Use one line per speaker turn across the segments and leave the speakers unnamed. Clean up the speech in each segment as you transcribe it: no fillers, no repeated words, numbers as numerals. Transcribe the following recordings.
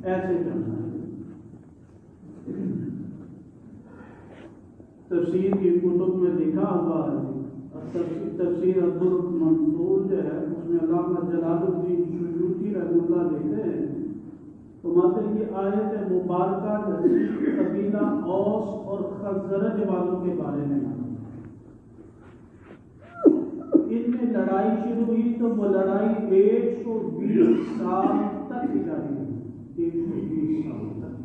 ایسے کرنا ہے۔ تفسیر کی کتب میں لکھا ہوا ہے، تفسیر الدر-المنصور جو ہے اس میں علامہ جلال الدین سیوطی رحمہ اللہ لکھتے ہیں تو مطلب یہ آیت مبارکہ قبیلہ اوس اور خزرج والوں کے بارے میں ان میں لڑائی شروع ہوئی تو وہ لڑائی 120 سال تک جاری رہی، 120 سال تک۔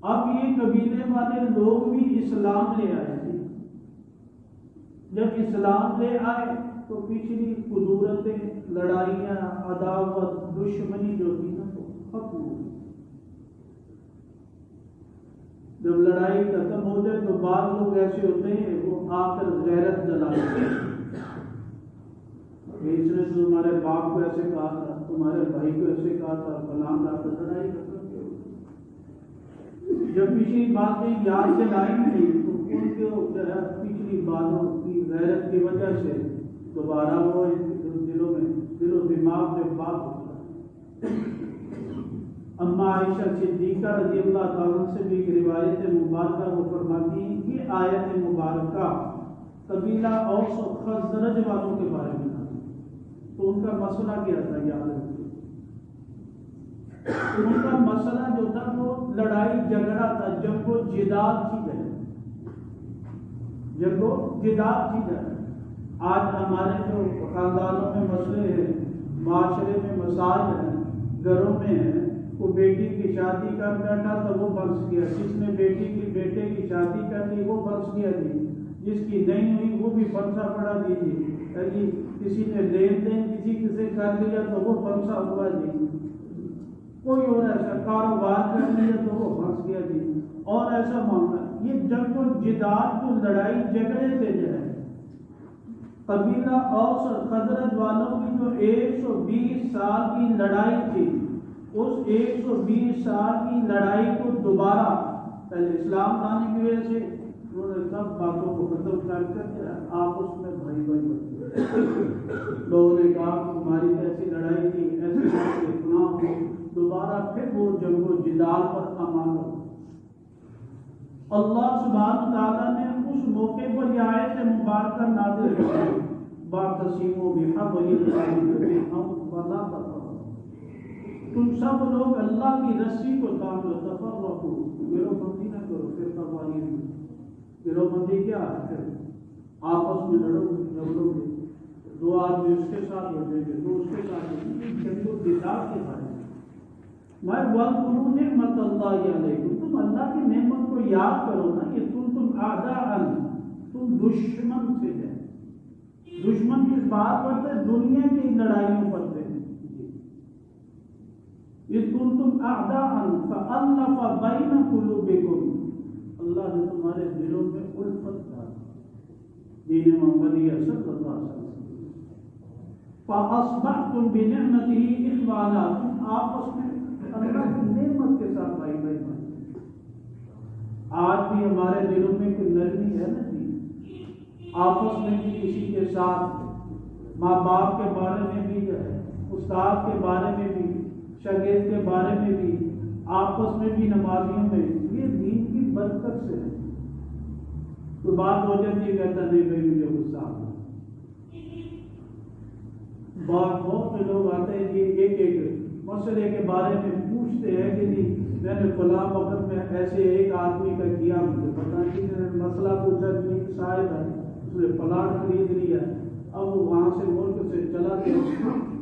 اب یہ قبیلے والے لوگ بھی اسلام لے آئے تھے، جب اسلام لے آئے تو پچھلی قدورتیں، لڑائیاں، عداوت، دشمنی جو تھی نا تو ختم ہو گئی۔ جب لڑائی ختم ہو جائے تو بعض لوگ ایسے ہوتے ہیں وہ آ کر غیرت جلاتے ہیں، اس نے تمہارے باپ کو ایسے کہا تھا، تمہارے بھائی کو ایسے کہا تھا، فلاں کا لڑائی ختم۔ جب پچھلی باتیں یاد دلائیں گی تو ان کے پچھلی باتوں کی غیرت کی وجہ سے دوبارہ وہ دل و دماغ میں بات ہوتا ہے۔ اما عائشہ صدیقہ رضی اللہ تعالیٰ سے بھی ایک روایت مبارکہ وہ فرماتی ہیں یہ آیت مبارکہ قبیلہ اوس و خزرج والوں کے بارے میں تھا، تو ان کا مسئلہ کیا تھا یاد رکھیے۔ ان کا مسئلہ جو تھا وہ لڑائی جھگڑا تھا، جنگ و جدال تھی گئے، جنگ و جدال تھی گئے۔ آج ہمارے جو خاندانوں میں مسئلے ہیں، معاشرے میں مسائل ہیں، گھروں میں ہیں، وہ بیٹی کی شادی کر بیٹھا تو وہ بنس گیا، جس نے بیٹی کی بیٹے کی شادی کر لی وہ بنس گیا جی، جس کی نہیں ہوئی وہ بھی بنسا پڑا جی، کسی نے لین دین کسی سے کر لیا تو وہ بنسا ہوا جی، کوئی اور ایسا کاروبار کر لیا تو وہ بنس گیا جی، اور ایسا معاملہ۔ یہ جنگ و جدال جو لڑائی جھگڑے سے جو ہے قبیلہ اوس اور خزرج والوں کی جو 120 سال کی لڑائی تھی، اس 120 سال کی لڑائی کو دوبارہ پہلے اسلام لانے کی وجہ سے انہوں نے سب باتوں کو ختم کر کے آپس میں بھائی بھائی لوگوں نے کہا تمہاری ایسی لڑائی تھی، ایسے اتنا ہو، دوبارہ پھر وہ جنگ و جدال پر امان ہو۔ اللہ سبحانہ تعالیٰ نے اس موقع پر یہ آیت مبارکہ نازل کی، واعتصموا بحبل اللہ جميعا ولا تفرقوا، تم سب لوگ اللہ کی رسی کو تھام لو، تفرقوا، گروہ بندی نہ کرو، پھر قوانین گروہ بندی کیا ہے؟ پھر آپس میں لڑو گے، دو آدمی اس کے ساتھ ہو جائیں گے، دو اس کے ساتھ ہو جائیں گے، جنگ و جدال کے بارے میں وَاذْكُرُوا نِعْمَتَ اللَّهِ عَلَيْكُمْ، تم اللہ کی نعمت کو یاد کرو نا کہ تم اعداء، تم دشمن سے ہیں۔ دشمن کس بات پر تھے؟ دنیا کی لڑائیوں پر تھے۔ اِذْ كُنْتُمْ أَعْدَاءً فَأَلَّفَ بَيْنَ قُلُوبِكُمْ، اللہ نے تمہارے دلوں میں الفت ڈالی، دین محمدیہ صلی اللہ علیہ وسلم، فَأَصْبَحْتُمْ بِنِعْمَتِهِ إِخْوَانًا، تم آپس میں اللہ کی نعمت کے ساتھ بھائی بھائی بھائی۔ آج بھی ہمارے دلوں میں کوئی نرمی ہے نا جی، آپس میں بھی کسی کے ساتھ، ماں باپ کے بارے میں بھی ہے، استاد کے بارے میں بھی، شاگرد کے بارے میں بھی، آپس میں بھی، نمازیوں میں، یہ دین کی برکت سے ہے۔ کوئی بات ہو جاتی ہے کہتا نہیں بھائی مجھے غصہ آتا، بہت سے لوگ آتے ہیں جی ایک مسئلے کے بارے میں پوچھتے ہیں کہ جی میں نے فلاں وقت میں ایسے ایک آدمی کا کیا، مجھے پتا نہیں، میں نے مسئلہ پوچھا کہ ایک صاحب ہے اس نے پلاٹ خرید لیا، اب وہ وہاں سے ملک سے چلا گیا،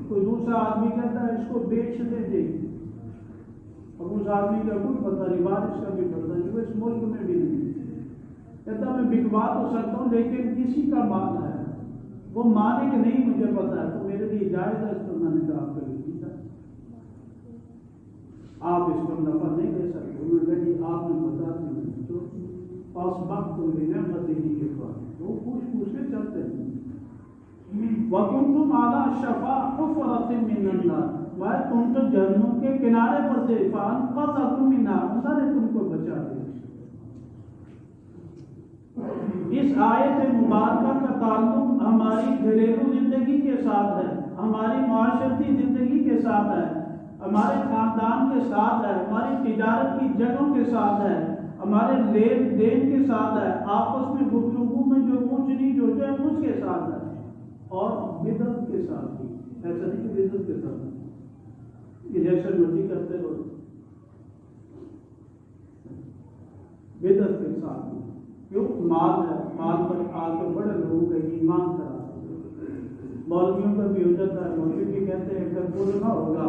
کوئی دوسرا آدمی کہتا ہے اس کو بیچ دے دے، اب اس آدمی کا کوئی پتہ نہیں، بارش کا بھی پتہ نہیں، وہ اس ملک میں بھی نہیں، کہتا میں بکوا تو سکتا ہوں لیکن کسی کا مال ہے، وہ مالک نہیں مجھے پتا ہے، تو میرے لیے جائز ہے، اس کو میں نے کہا آپ کا آپ اس پر نفع نہیں دے سکتے، انہوں نے کہا جی آپ نے بتا دیا تو پاس وقت کو نعمت ہی کے بعد وہ پوچھ کے چلتے ہیں۔ وَكُنْتُمْ عَلَىٰ شَفَا حُفْرَةٍ مِّنَ النَّارِ، تم تو جہنم کے کنارے پر تھے، فَأَنقَذَكُم مِّنْهَا، اللہ نے تم کو بچا دیا۔ اس آیت مبارکہ کا تعلق ہماری گھریلو زندگی کے ساتھ ہے۔ ہماری معاشرتی زندگی کے ساتھ ہے، ہمارے خاندان کے ساتھ ہے، ہماری تجارت کی جگہوں کے ساتھ ہے، ہمارے لین دین کے ساتھ ہے، آپس میں گفتگو میں جو اونچ نیچ ہو جائے اس کے ساتھ ہے، اور بدعت کے ساتھ بھی ایسا نہیں کہ بدعت کے ساتھ یہ جیسے مرضی کرتے ہو، بدعت کے ساتھ بھی کیوں مال ہے، مال پر آ کے بڑے لوگوں کا ایمان خراب، مولویوں کا بھی ہو جاتا ہے، مولوی بھی کہتے ہیں اگر پورا نہ ہوگا